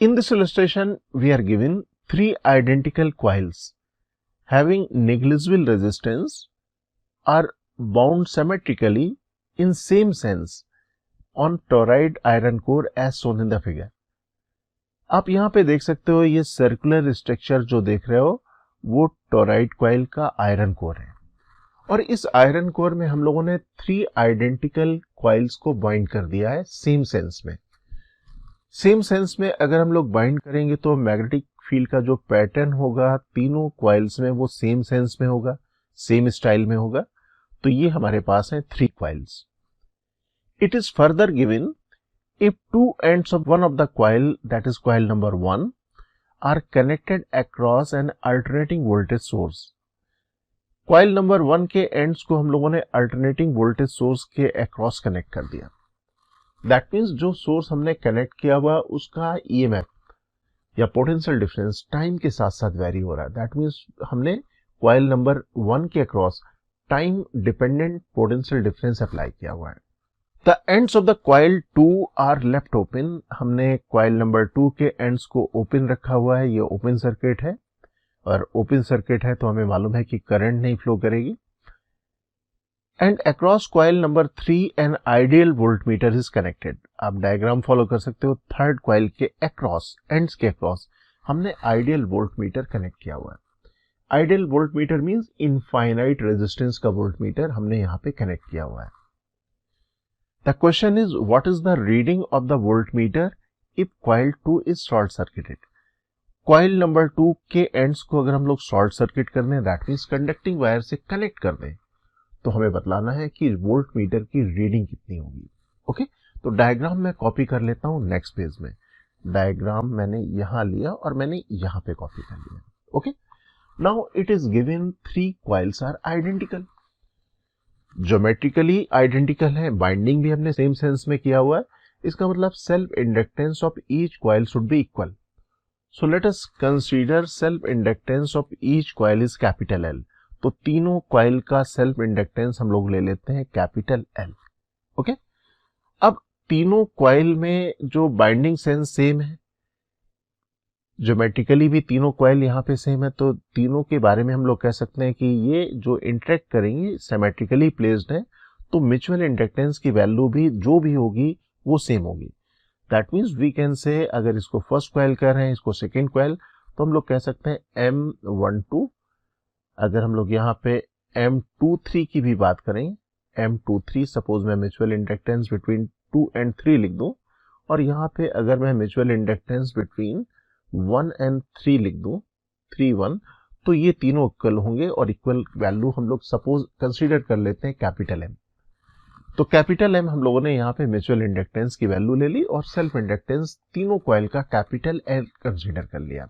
In this illustration, we are given three identical coils having negligible resistance are bound symmetrically in same sense on toroid iron core as shown in the figure. आप यहाँ पे देख सकते हो ये circular structure जो देख रहे हो वो टोराइड कॉइल का आयरन कोर है और इस आयरन कोर में हम लोगों ने थ्री आइडेंटिकल कॉइल्स को बाइंड कर दिया है सेम सेंस में। सेम सेंस में अगर हम लोग बाइंड करेंगे तो मैग्नेटिक फील्ड का जो पैटर्न होगा तीनों कॉइल्स में वो सेम सेंस में होगा, सेम स्टाइल में होगा। तो ये हमारे पास है three coils. It is further given if two ends of one of the coil, that is coil number 1, are connected across an alternating voltage source. coil number 1 के ends को हम लोगों ने alternating voltage source के across connect कर दिया। That means जो source हमने connect किया हुआ उसका EMF या potential difference time के साथ साथ vary हो रहा है। That means हमने coil number 1 के across time dependent potential difference apply किया हुआ है। The ends of the coil 2 are left open. हमने coil number 2 के ends को open रखा हुआ है। ये open circuit है और open circuit है तो हमें मालूम है कि करंट नहीं फ्लो करेगी। And across coil number 3 an ideal voltmeter is connected. आप डायग्राम फॉलो कर सकते हो। थर्ड coil के across, ends के across हमने ideal voltmeter कनेक्ट किया हुआ है। Ideal voltmeter means infinite resistance का voltmeter हमने यहाँ पे कनेक्ट किया हुआ है। The question is, what is the reading of the voltmeter if coil 2 is short circuited? Coil number 2 के ends को अगर हम लोग short circuit कर दें, that means conducting wire से connect कर दें, तो हमें बतलाना है कि voltmeter की reading कितनी होगी। ओके, तो डायग्राम मैं कॉपी कर लेता हूँ नेक्स्ट पेज में। डायग्राम मैंने यहाँ लिया और मैंने यहाँ पे कॉपी कर लिया। Okay, now it is given three coils are identical, geometrically identical है, बाइंडिंग भी हमने सेम सेंस में किया हुआ है। इसका मतलब self inductance of each coil should be equal. So let us consider self inductance of each coil is capital L. तो तीनों कॉइल का सेल्फ इंडक्टेंस हम लोग ले लेते हैं कैपिटल एल। ओके, अब तीनों कॉइल में जो बाइंडिंग सेंस सेम है, ज्योमेट्रिकली भी तीनों कॉइल यहाँ पे सेम है, तो तीनों के बारे में हम लोग कह सकते हैं कि ये जो इंटरेक्ट करेंगे सिमेट्रिकली प्लेस्ड है, तो म्यूचुअल इंडक्टेंस की वैल्यू भी जो भी होगी वो सेम होगी। That means we can say अगर इसको फर्स्ट कॉइल कर रहे हैं, इसको सेकेंड कॉइल, तो हम लोग कह सकते हैं M12। अगर हम लोग यहाँ पे M23 की भी बात करें, M23 सपोज मैं म्यूचुअल इंडक्टेंस बिटवीन 2 and 3 लिख दूं, और यहाँ पे अगर मैं म्यूचुअल इंडक्टेंस बिटवीन 1 and 3 लिख दूं, 3 1, तो ये तीनों इक्वल होंगे और इक्वल वैल्यू हम लोग सपोज कंसीडर कर लेते हैं कैपिटल एम। तो कैपिटल एम हम लोगों ने यहाँ पे म्यूचुअल इंडक्टेंस की वैल्यू ले ली और सेल्फ इंडक्टेंस तीनों कॉइल का कैपिटल एल कंसीडर कर लिया।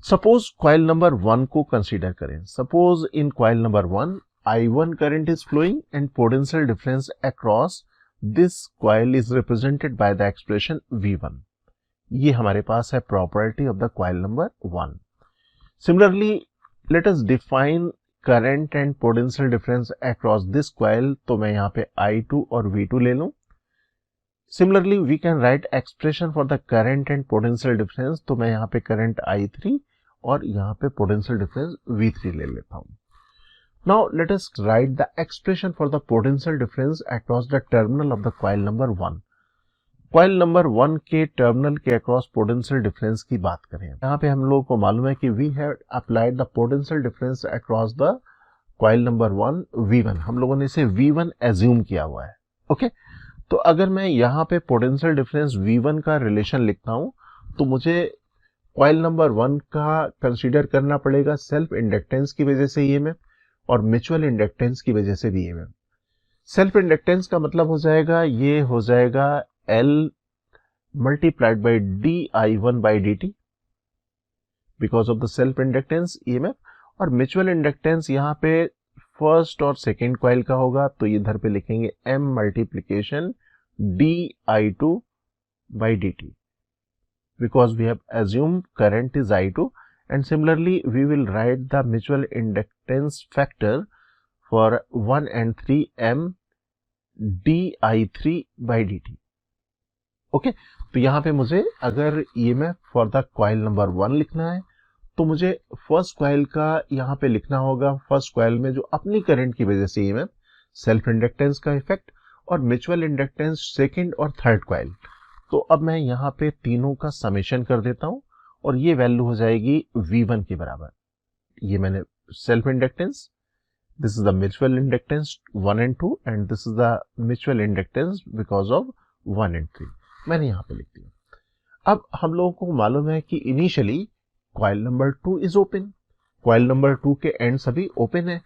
सपोज कॉइल नंबर 1 को कंसीडर करें। Suppose in coil number 1 I1 current is flowing and potential difference across this coil is represented by the expression V1। ये हमारे पास है property of the coil number 1। Similarly let us define current and potential difference across this coil. तो मैं यहाँ पे I2 और V2 ले लूं। Similarly we can write expression for the current and potential difference. तो मैं यहाँ पे करंट I3 और यहाँ पे पोटेंशियल डिफरेंस V3 ले लेता हूँ। Now let us right the expression for the potential difference across the terminal of the coil number 1। Coil number 1 के टर्मिनल के अक्रॉस पोटेंशियल डिफरेंस की बात करें, यहाँ पे हम लोगों को मालूम है कि we have applied the potential difference across the coil number 1 V1। हम लोगों ने इसे V1 एज्यूम किया हुआ है। ओके, तो अगर मैं यहाँ पे पोटेंशियल डिफरेंस V1 का रिलेशन लिखता हूँ, तो मुझे कॉइल नंबर 1 का कंसीडर करना पड़ेगा सेल्फ इंडक्टेंस की वजह से EMF और म्यूचुअल इंडक्टेंस की वजह से भी EMF। सेल्फ इंडक्टेंस का मतलब हो जाएगा, ये हो जाएगा L multiplied by dI1 by dt because of the self inductance EMF। और म्यूचुअल इंडक्टेंस यहाँ पे फर्स्ट और सेकेंड कॉइल का होगा, तो इधर पे लिखेंगे M multiplication dI2 by dt because we have assumed current is I2, and similarly we will write the mutual inductance factor for 1 and 3 M dI3 by dt। Okay, तो यहाँ पे मुझे अगर EMF for the coil number 1 लिखना है तो मुझे first coil का यहाँ पे लिखना होगा, फर्स्ट कॉइल में जो अपनी करंट की वजह से ईएमएफ, सेल्फ इंडक्टेंस का इफेक्ट और म्यूचुअल इंडक्टेंस सेकंड और थर्ड कॉइल। तो अब मैं यहाँ पे तीनों का समेशन कर देता हूँ और ये वैल्यू हो जाएगी V1 के बराबर। ये मैंने self inductance, this is the mutual inductance 1 and 2 एंड this is the mutual inductance because of 1 and 3 मैंने यहाँ पे लिख दिया। अब हम लोगों को मालूम है कि initially coil number 2 is open, coil number 2 के एंड सभी ओपन है।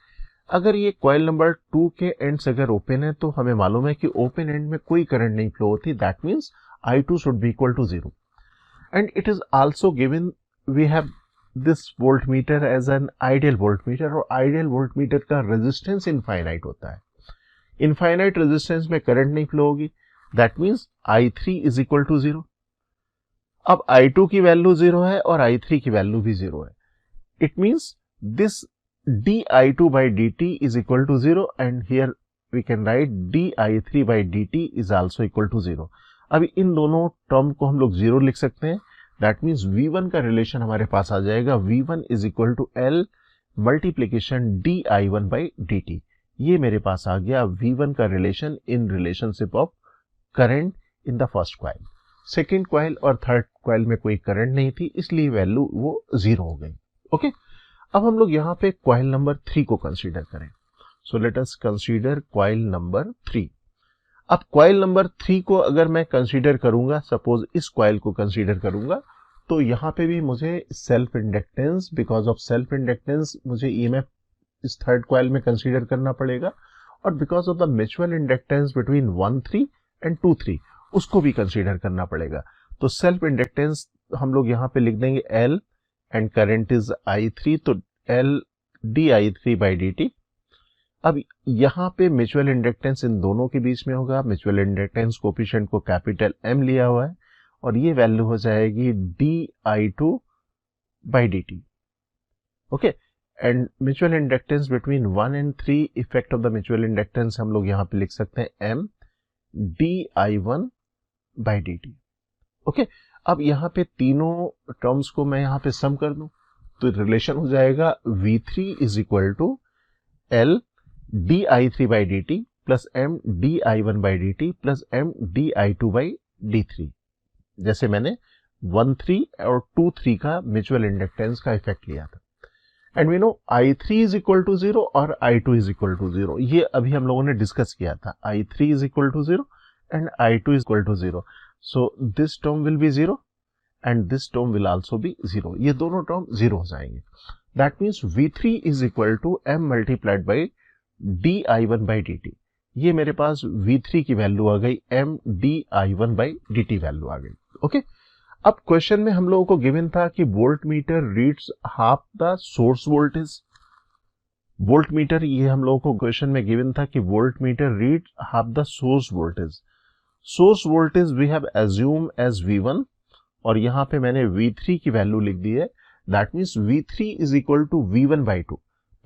अगर ये कॉइल नंबर 2 के एंड्स अगर ओपन है तो हमें मालूम है कि ओपन एंड में कोई करंट नहीं फ्लो होती, that means I2 should be equal to 0 and it is also given we have this voltmeter as an ideal voltmeter, और आइडियल वोल्टमीटर का रेजिस्टेंस इनफाइनाइट होता है। इनफाइनाइट रेजिस्टेंस में करंट नहीं फ्लो होगी, that means I3 is equal to 0। अब I2 की value 0 है और I3 की वैल्यू भी 0 है। It means this di2 by dt is equal to 0 and here we can write di3 by dt is also equal to 0। अभी इन दोनों term को हम लोग 0 लिख सकते हैं, दैट मींस V1 का रिलेशन हमारे पास आ जाएगा V1 is equal to L multiplication di1 by dt। ये मेरे पास आ गया V1 का relation in relationship of current in the first coil. Second coil और थर्ड कॉइल में कोई करंट नहीं थी, इसलिए वैल्यू वो 0 हो गई। ओके, अब हम लोग यहाँ पे कॉइल नंबर 3 को कंसीडर करें। So let us consider coil number 3। अब कॉइल नंबर 3 को अगर मैं कंसीडर करूंगा, सपोज इस कॉइल को कंसीडर करूंगा, तो यहाँ पे भी मुझे self inductance, because of self inductance मुझे ईएमएफ इस थर्ड कॉइल में कंसीडर करना पड़ेगा, और because of the mutual inductance between 1-3 and 2-3 उसको भी कंसीडर करना पड़ेगा। तो सेल्फ इंडक्टेंस हम लोग यहाँ पे लिख देंगे L and current is I3, तो L di3 by dt। अब यहाँ पे म्यूचुअल इंडक्टेंस इन दोनों के बीच में होगा, म्यूचुअल इंडक्टेंस कोफिशिएंट को कैपिटल M लिया हुआ है और ये वैल्यू हो जाएगी di2 by dt। Okay, and mutual inductance between 1 and 3, effect of the mutual inductance हम लोग यहाँ पे लिख सकते हैं M di1 by dt। Okay, अब यहाँ पे तीनों टर्म्स को मैं यहाँ पे सम कर दूं तो रिलेशन हो जाएगा V3 is equal to L di3 by dt plus M di1 by dt plus M di2 by d3। जैसे मैंने 1-3 और 2-3 का म्यूचुअल इंडक्टेंस का इफेक्ट लिया था। And we know I3 is equal to 0 और I2 इज इक्वल टू 0, ये अभी हम लोगों ने डिस्कस किया था। I3 is equal to 0 and I2 is equal to 0, so this term will be 0 and this term will also be 0। ये दोनों टर्म 0 हो जाएंगे। That means V3 is equal to M multiplied by di1 by dt। ये मेरे पास V3 की value आ गई, M di1 by dt value आ गई। ओके, अब क्वेश्चन में हम लोगों को गिवन था कि voltmeter reads half the source voltage. Voltmeter, ये हम लोगों को क्वेश्चन में गिवन था कि voltmeter reads half the source voltage. Source voltage we have assume as V1 और यहाँ पे मैंने V3 की वैल्यू लिख दी है, that means V3 is equal to V1 by 2।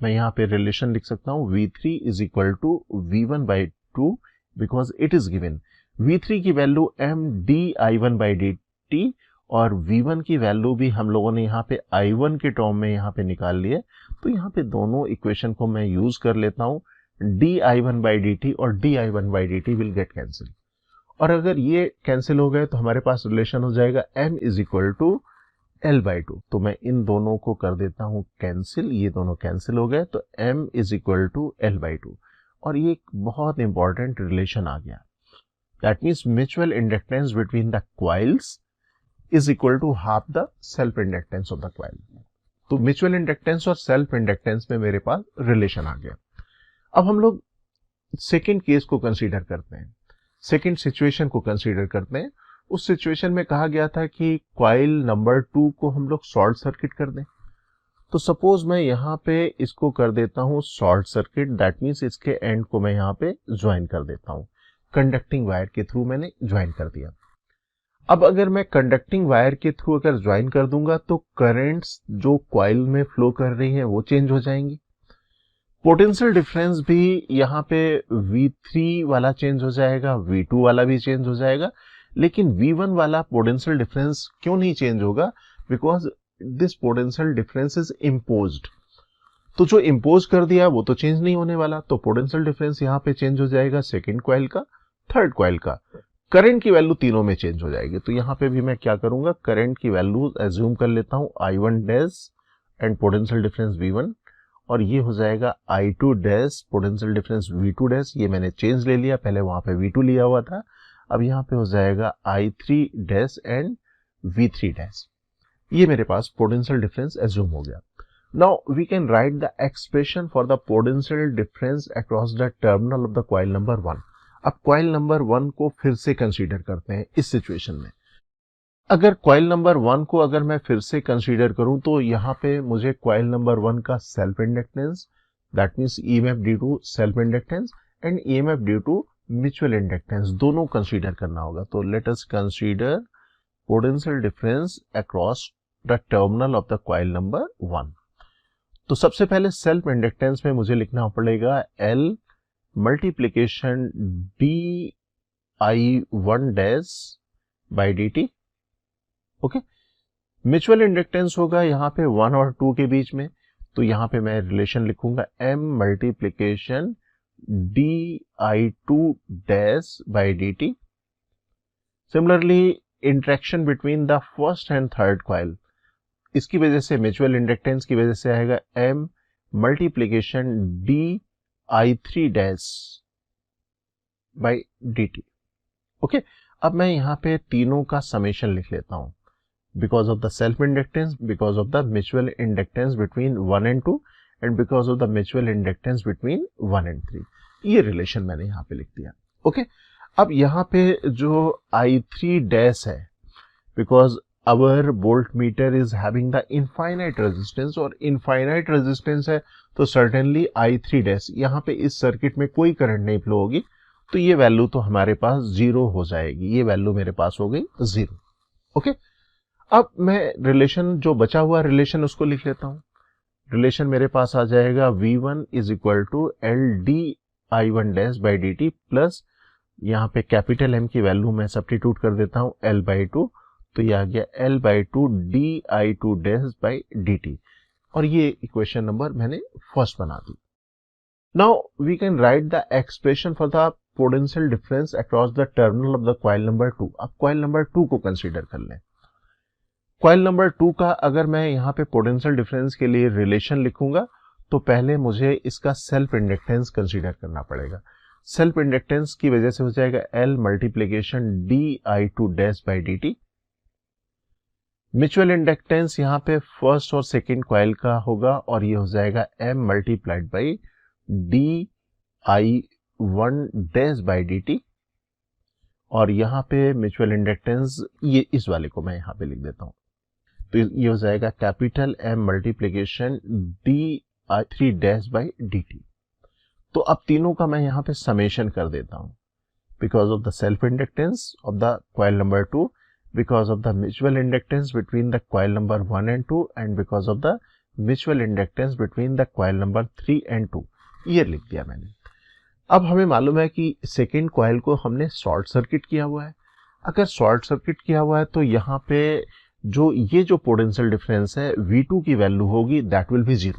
मैं यहाँ पे रिलेशन लिख सकता हूँ V3 is equal to V1 by 2 because it is given. V3 की value M di1 by dt और V1 की वैल्यू भी हम लोगों ने यहाँ पे I1 के टर्म में यहाँ पे निकाल लिए, तो यहाँ पे दोनों इक्वेशन को मैं यूज कर लेता हूँ। di1 by dt और di1 by dt will get cancel, और अगर ये कैंसिल हो गए तो हमारे पास रिलेशन हो जाएगा M is equal to L by 2। तो मैं इन दोनों को कर देता हूं कैंसिल, ये दोनों कैंसिल हो गए, तो M is equal to L by 2, और ये एक बहुत इंपॉर्टेंट रिलेशन आ गया। That means mutual inductance between the coils is equal to half the self inductance of the coil. तो म्यूचुअल इंडक्टेंस और सेल्फ इंडक्टेंस में मेरे पास रिलेशन आ गया। अब हम लोग सेकेंड केस को कंसीडर करते हैं, सेकेंड सिचुएशन को कंसीडर करते हैं। उस सिचुएशन में कहा गया था कि कॉइल नंबर 2 को हम लोग शॉर्ट सर्किट कर दें। तो सपोज मैं यहाँ पे इसको कर देता हूँ शॉर्ट सर्किट, दैट मीन्स इसके एंड को मैं यहाँ पे ज्वाइन कर देता हूँ, कंडक्टिंग वायर के थ्रू मैंने ज्वाइन कर दिया। अब अगर मैं कंडक्टिंग वायर के थ्रू अगर ज्वाइन कर दूंगा तो करंट्स जो कॉइल में फ्लो कर रही हैं वो चेंज हो जाएंगी। पोटेंशियल डिफरेंस भी यहाँ पे V3 वाला चेंज हो जाएगा, V2 वाला भी चेंज हो जाएगा, लेकिन V1 वाला पोटेंशियल डिफरेंस क्यों नहीं चेंज होगा? Because this potential difference is imposed. तो जो इम्पोज कर दिया वो तो चेंज नहीं होने वाला, तो पोटेंशियल डिफरेंस यहाँ पे चेंज हो जाएगा सेकेंड कॉइल का, थर्ड कॉइल का। करंट की वैल्यू तीनों में चेंज हो जाएगी, तो यहाँ पे भी मैं क्या करूंगा, करंट की वैल्यू एज्यूम कर लेता हूँ I1 dash and potential difference V1, और ये हो जाएगा I2 dash potential difference V2 dash. ये मैंने चेंज ले लिया, पहले वहां पे V2 लिया हुआ था, अब यहाँ पे हो जाएगा I3 dash and V3 dash. ये मेरे पास पोटेंशियल डिफरेंस एज्यूम हो गया। Now we can write the expression for the potential difference across the terminal of the coil number 1. अब coil number 1 को फिर से कंसीडर करते हैं इस सिचुएशन में। अगर coil number 1 को अगर मैं फिर से कंसीडर करूं तो यहाँ पे मुझे coil number 1 का self inductance, that means EMF due to self inductance and EMF due to mutual inductance दोनों कंसीडर करना होगा। तो let us consider potential difference across the terminal of the coil number 1। तो सबसे पहले सेल्फ इंडक्टेंस में मुझे लिखना पड़ेगा L multiplication DI1 dash by dt। Okay, mutual inductance होगा यहाँ पे 1 और 2 के बीच में, तो यहाँ पे मैं रिलेशन लिखूंगा M multiplication DI2 dash by dt। Similarly interaction between the first and third coil, इसकी वजह से म्यूचुअल इंडक्टेंस की वजह से आएगा M multiplication DI3 dash by dt। Okay, अब मैं यहाँ पे तीनों का समेशन लिख लेता हूँ, because of the self inductance, because of the mutual inductance between 1 and 2 and because of the mutual inductance between 1 and 3। ये रिलेशन मैंने यहाँ पे लिख दिया। ओके, अब यहाँ पे जो I3 डैश है, because our voltmeter is having the infinite resistance, और infinite resistance है तो certainly I3 डैश, यहाँ पे इस सर्किट में कोई करंट नहीं फ्लो होगी, तो ये वैल्यू तो हमारे पास 0 हो जाएगी, ये वैल्यू मेरे पास हो गई 0। ओके, अब मैं रिलेशन जो बचा हुआ रिलेशन उसको लिख लेता हूँ। रिलेशन मेरे पास आ जाएगा V1 is equal to LDI1 dash by dt plus यहाँ पे कैपिटल M की वैल्यू मैं सब्स्टिट्यूट कर देता हूँ L बाई 2, तो ये आ गया L/2 DI2 dash by dt, और ये इक्वेशन नंबर मैंने फर्स्ट बना दी। Now we can write the expression for the potential difference across the terminal of the coil number 2। अब कॉइल नंबर 2 को कंसीडर कर लें। कॉइल नंबर 2 का अगर मैं यहाँ पे पोटेंशियल डिफरेंस के लिए रिलेशन लिखूंगा तो पहले मुझे इसका सेल्फ इंडक्टेंस कंसीडर करना पड़ेगा। सेल्फ इंडक्टेंस की वजह से हो जाएगा L multiplication DI2 dash by dt। Mutual inductance यहाँ पे फर्स्ट और सेकेंड कॉइल का होगा, और ये हो जाएगा M multiplied by DI1 dash by dt, और यहाँ पे म्यूचुअल इंडक्टेंस ये इस वाले को मैं यहाँ पे लिख देता हूँ, तो ये हो जाएगा capital M multiplication DI3 dash by dt। तो अब तीनों का मैं यहाँ पे समेशन कर देता हूँ, because of the self inductance of the coil number 2, because of the mutual inductance between the coil number 1 and 2 and because of the mutual inductance between the coil number 3 and 2। ये लिख दिया मैंने। अब हमें मालूम है कि सेकेंड कॉइल को हमने शॉर्ट सर्किट किया हुआ है। अगर शॉर्ट सर्किट किया हुआ है तो यहाँ पे ये जो पोटेंशियल डिफरेंस है V2 की वैल्यू होगी दैट विल बी 0,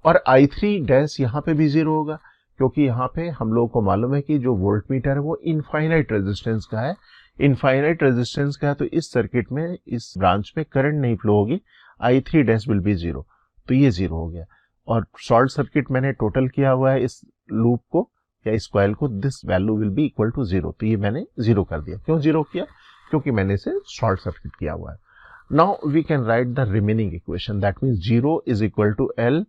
और I3 डैश यहाँ पे भी 0 होगा, क्योंकि यहाँ पे हम लोगों को मालूम है कि जो वोल्टमीटर है वो इनफाइनाइट रेजिस्टेंस का है। इनफाइनाइट रेजिस्टेंस का है तो इस सर्किट में, इस ब्रांच में करंट नहीं फ्लो होगी, I3 डैश विल बी 0, तो ये 0 हो गया। और शॉर्ट सर्किट मैंने टोटल किया हुआ है इस लूप को या इस कॉइल को, this value will be equal to 0, तो ये मैंने 0 कर दिया। क्यों 0 किया? क्योंकि मैंने इसे शॉर्ट सर्किट किया हुआ है। Now we can write the remaining equation, that means 0 is equal to L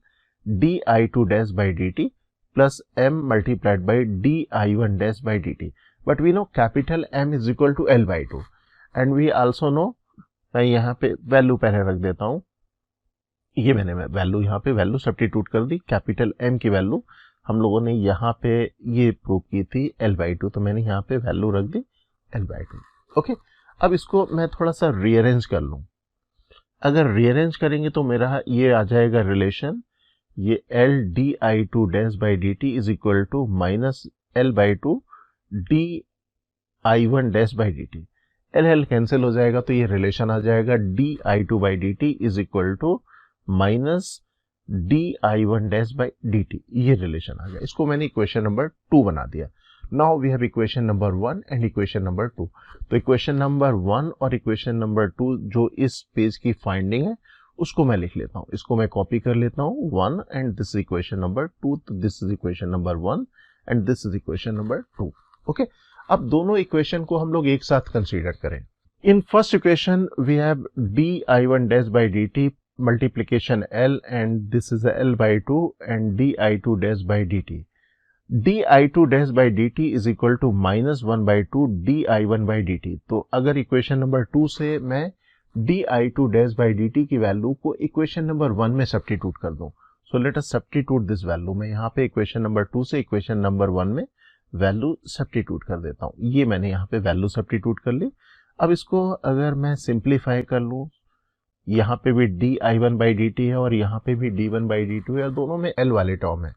DI2 dash by dt plus M multiplied by DI1 dash by dt। But we know capital M is equal to L/2 and we also know, मैं यहाँ पे value पहले रख देता हूँ, ये मैंने value यहाँ पे वैल्यू सब्स्टिट्यूट कर दी। कैपिटल M की वैल्यू हम लोगों ने यहाँ पे ये प्रूव की थी L/2, तो मैंने यहाँ पे वैल्यू रख दी L/2। ओके, अब इसको मैं थोड़ा सा रीअरेंज कर लूँ। अगर रीअरेंज करेंगे तो मेरा ये आ जाएगा रिलेशन, ये LDI2 dash by dt is equal to minus L/2 DI1 I1 dash by D T, L L cancel हो जाएगा तो ये रिलेशन आ जाएगा di2 by D T is equal to minus di1 dash by D T, ये relation आ गया। इसको मैंने इक्वेशन नंबर 2 बना दिया। Now we have equation number 1 and equation number 2। तो इक्वेशन नंबर 1 और इक्वेशन नंबर 2 जो इस पेज की फाइंडिंग है उसको मैं लिख लेता हूँ। इसको मैं कॉपी कर लेता हूँ 1 and this is equation number 2, this is equation number 1 and this is equation number 2। Okay, अब दोनों इक्वेशन को हम लोग एक साथ कंसीडर करें। In first equation we have di1 dash by D T multiplication L and this is a L by 2 and di2 dash by dt. di2 dash by dt is equal to minus 1 by 2 di1 by dt. तो अगर equation number 2 से मैं di2 dash by dt की value को equation number 1 में substitute कर दूं, so let us substitute this value. मैं यहाँ पे इक्वेशन नंबर 2 से इक्वेशन नंबर 1 में वैल्यू सब्स्टिट्यूट कर देता हूँ। ये मैंने यहाँ पे वैल्यू सब्स्टिट्यूट कर ली। अब इसको अगर मैं सिंप्लीफाई कर लूँ, यहाँ पे भी di1 बाई डी टी है और यहाँ पे भी d1 बाई डी टू है, दोनों में l वाले टर्म है,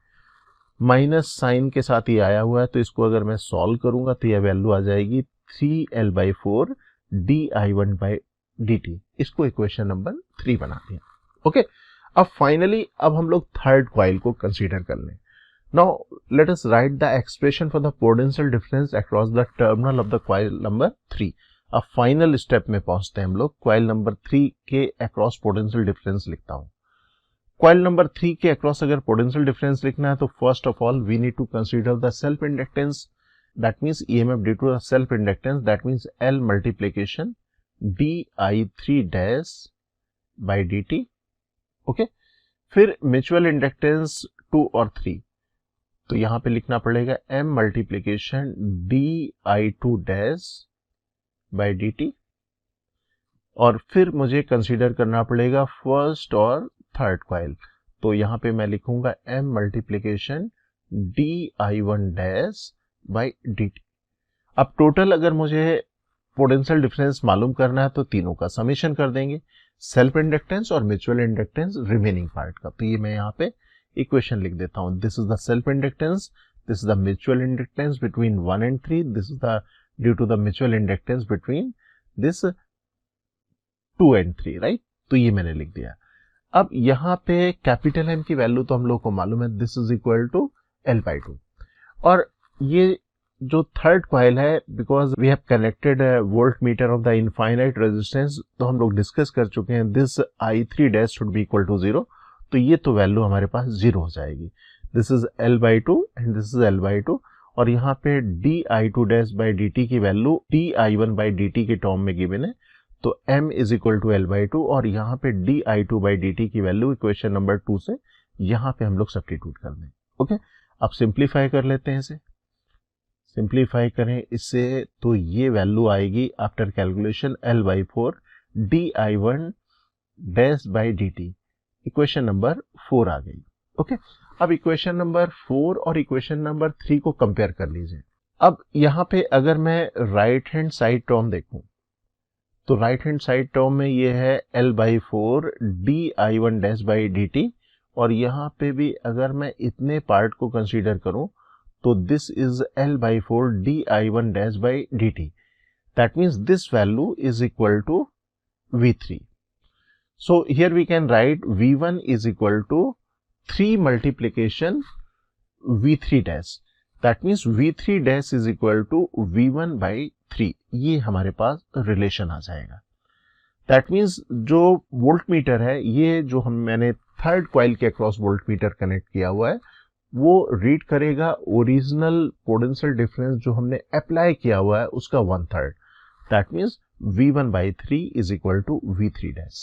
माइनस साइन के साथ ही आया हुआ है। तो इसको अगर मैं सॉल्व करूंगा तो यह वैल्यू आ जाएगी 3l by 4 di1 by D T. इसको इक्वेशन नंबर 3 बना दिया। ओके, अब फाइनली अब हम लोग थर्ड कॉइल को कंसीडर कर लें। Now let us right the expression for the potential difference across the terminal of the coil number 3। अब फाइनल स्टेप में पहुंचते हैं हम लोग। कॉइल नंबर 3 के अक्रॉस पोटेंशियल डिफरेंस लिखता हूं। कॉइल नंबर 3 के अक्रॉस अगर पोटेंशियल डिफरेंस लिखना है तो first of all we need to consider the self inductance, that means EMF due to the self inductance, that means L multiplication di3 dash by dt। Okay, फिर mutual inductance 2 और 3, तो यहां पे लिखना पड़ेगा M multiplication di2 dash by D T. और फिर मुझे कंसीडर करना पड़ेगा फर्स्ट और थर्ड कॉइल, तो यहां पे मैं लिखूंगा M multiplication di1 dash by D T. अब टोटल अगर मुझे पोटेंशियल डिफरेंस मालूम करना है तो तीनों का समेशन कर देंगे, सेल्फ इंडक्टेंस और म्यूचुअल इंडक्टेंस रिमेनिंग पार्ट का। तो ये मैं यहाँ पे इक्वेशन लिख देता हूं। This is the self inductance, this is the mutual inductance between 1 and 3, this is the due to the mutual inductance between this 2 and 3, right. तो ये मैंने लिख दिया। अब यहाँ पे कैपिटल M की वैल्यू तो हम लोग को मालूम है, this is equal to L by 2। और ये जो थर्ड कॉइल है, because we have connected voltmeter of the infinite resistance, तो हम लोग डिस्कस कर चुके हैं this I3 dash should be equal to 0, तो ये तो वैल्यू हमारे पास 0 हो जाएगी। दिस इज L बाई 2 एंड दिस इज L बाई 2, और यहाँ पे di2 dash by D T की value di1 by D T के टर्म में गिवन है, तो m is equal to L by 2, और यहाँ पे di2 बाई डी टी की वैल्यू इक्वेशन नंबर 2 से यहाँ पे हम लोग सब्स्टिट्यूट कर दें। ओके, अब सिंप्लीफाई कर लेते हैं इसे। सिंप्लीफाई करें इससे तो ये वैल्यू आएगी after calculation L by 4 di1 dash by D T, equation number 4 आ गई। ओके, अब इक्वेशन नंबर 4 और इक्वेशन नंबर 3 को कंपेयर कर लीजिए। अब यहाँ पे अगर मैं राइट हैंड साइड टर्म देखूं तो राइट हैंड साइड टर्म में ये है L by 4 di1 dash by D T, और यहाँ पे भी अगर मैं इतने पार्ट को कंसीडर करूं तो this is L by 4 di1 dash by D T, that means this value is equal to V3। So here we can write V1 is equal to 3 multiplication V3 dash, that means V3 dash is equal to V1 by 3। ये हमारे पास relation आ जाएगा। That means जो volt meter है, ये जो मैंने third coil के अक्रॉस वोल्ट मीटर कनेक्ट किया हुआ है, वो रीड करेगा ओरिजिनल पोटेंशियल डिफरेंस जो हमने अप्लाई किया हुआ है उसका 1/3, that means V1 by 3 is equal to V3 dash।